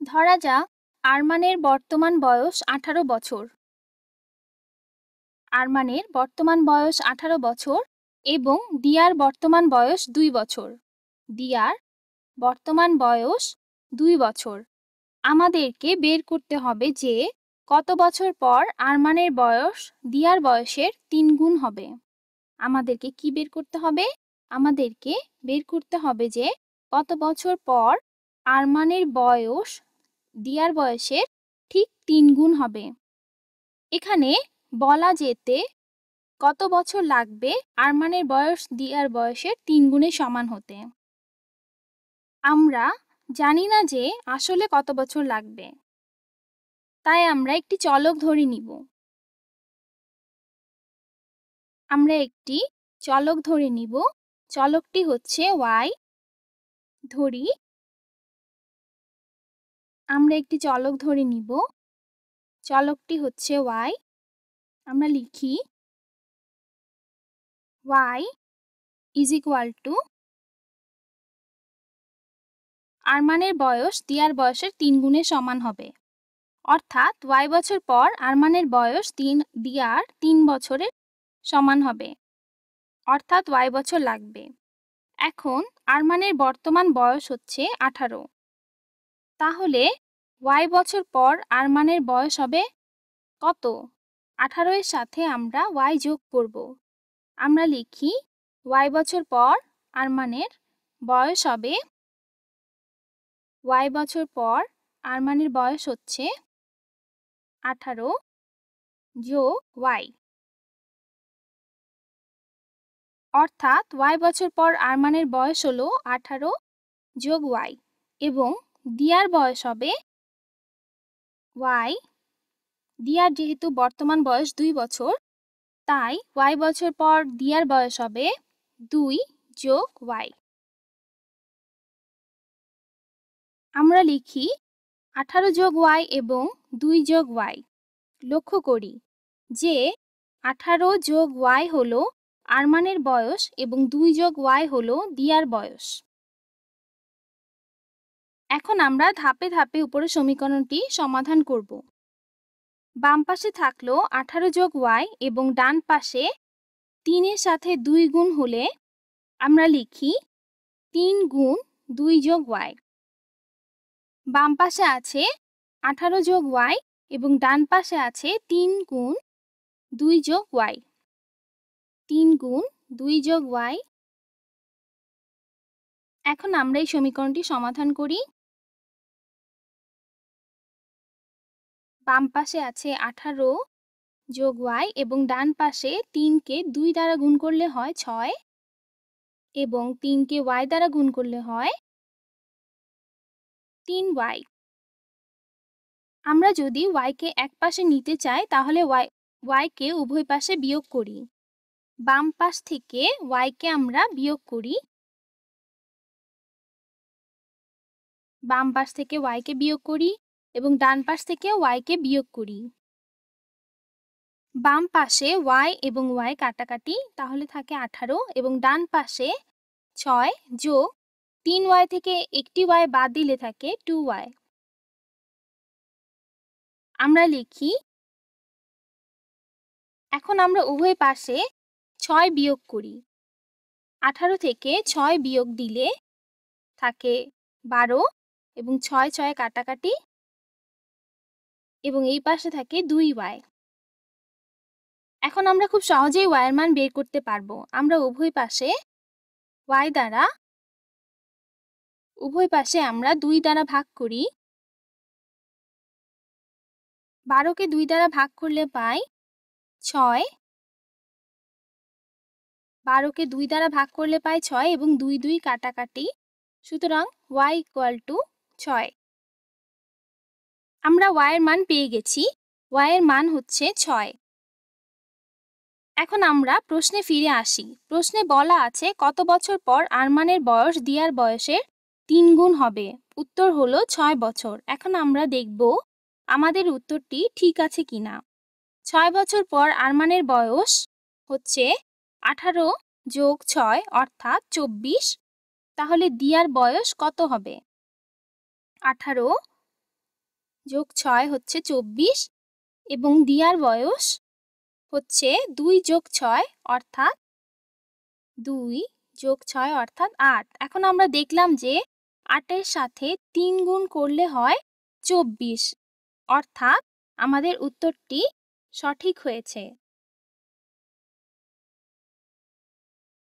ধরা যাক আরমানের বর্তমান বয়স 18 বছর। আরমানের বর্তমান বয়স 18 বছর এবং দিয়ার বর্তমান বয়স 2 বছর। দিয়ার বর্তমান বয়স 2 বছর। আমাদেরকে বের করতে হবে যে কত বছর পর আরমানের বয়স দিয়ার বয়সের 3 গুণ হবে। আমাদেরকে কি বের করতে হবে? আমাদেরকে বের করতে হবে যে কত বছর পর আরমানের বয়স দিয়ার বয়সের ঠিক 3 গুণ হবে। এখানে বলা যেতে কত বছর লাগবে আরমানের বয়স দিয়ার বয়সের 3 গুণের সমান হতে। আমরা জানি না যে আসলে কত বছর লাগবে, তাই আমরা একটি চলক ধরে নিব। আমরা একটি চলক ধরে নিব। চলকটি হচ্ছে y। ধরি আমরা একটি চলক ধরে নিব। চলকটি হচ্ছে y। আমরা লিখি y ইজ ইকুয়াল টু আরমানের বয়স দিয়ার বয়সের 3 গুণের সমান হবে। অর্থাৎ y বছর পর আরমানের বয়স দিয়ার 3 বছরের সমান হবে। অর্থাৎ y বছর লাগবে। এখন আরমানের বর্তমান বয়স হচ্ছে 18। তাহলে y বছর পর আরমানের বয়স হবে কত? 18 এর সাথে আমরা y যোগ করব। আমরা লিখি y বছর পর আরমানের বয়স হবে y বছর পর আরমানের বয়স হচ্ছে 18 যোগ y। অর্থাৎ y বছর পর আরমানের বয়স হলো 18 যোগ y এবং দিয়ার বয়স হবে y। দিয়ার যেহেতু বর্তমান বয়স 2 বছর, তাই y বছর পর দিয়ার বয়স হবে 2 যোগ y। আমরা লিখি 18 যোগ y এবং 2 যোগ y। লক্ষ্য করি যে 18 যোগ y হলো আরমানের বয়স এবং 2 যোগ y হলো দিয়ার বয়স। এখন আমরা ধাপে ধাপে উপরের সমীকরণটি সমাধান করব। বাম পাশে থাকলো 18 যোগ y এবং ডান পাশে 3 এর সাথে 2 গুণ হলে আমরা লিখি 3 গুণ 2 যোগ y। বাম পাশে আছে 18 যোগ y এবং ডান পাশে আছে 3 গুণ 2 যোগ y। 3 গুণ 2 যোগ y। এখন আমরা এই সমীকরণটি সমাধান করি। বাম পাশে আছে 18 যোগ y এবং ডান পাশে 3 কে 2 দ্বারা গুণ করলে হয় 6 এবং 3 কে y দ্বারা গুণ করলে হয় 3y। আমরা যদি y কে এক পাশে নিতে চাই তাহলে y কে উভয় পাশে বিয়োগ করি। বাম পাশ থেকে y কে আমরা বিয়োগ করি। বাম পাশ থেকে y কে বিয়োগ করি এবং ডান পাশ থেকে y কে বিয়োগ করি। বাম পাশে y এবং y কাটাকাটি, তাহলে থাকে 18 এবং ডান পাশে 6 যোগ 3y থেকে একটি y বাদ দিলে থাকে 2y। আমরা লিখি এখন আমরা উভয় পাশে 6 বিয়োগ করি। 18 থেকে 6 বিয়োগ দিলে থাকে 12 এবং 6 6 কাটাকাটি এবং এই পাশে থাকে 2y। এখন আমরা খুব সহজেই y এর মান বের করতে পারবো। আমরা উভয় পাশে আমরা 2 দ্বারা ভাগ করি। 12 কে 2 দ্বারা ভাগ করলে পাই 6। 12 কে 2 দ্বারা ভাগ করলে পাই 6 এবং 2 2 কাটাকাটি, সুতরাং y ইকুয়াল টু 6। আমরা y এর মান পেয়ে গেছি। y এর মান হচ্ছে 6। এখন আমরা প্রশ্নে ফিরে আসি। প্রশ্নে বলা আছে কত বছর পর আরমানের বয়স দিয়ার বয়সের 3 গুণ হবে। উত্তর হলো 6 বছর। এখন আমরা দেখব আমাদের উত্তরটি ঠিক আছে কিনা। 6 বছর পর আরমানের বয়স হচ্ছে 18 যোগ 6 অর্থাৎ 24। তাহলে দিয়ার বয়স কত হবে? 18 যোগ 6 হচ্ছে 24 এবং দিয়ার বয়স হচ্ছে 2 যোগ 6 অর্থাৎ 2 যোগ 6 অর্থাৎ 8। এখন আমরা দেখলাম যে 8 এর সাথে 3 গুণ করলে হয় 24, অর্থাৎ আমাদের উত্তরটি সঠিক হয়েছে।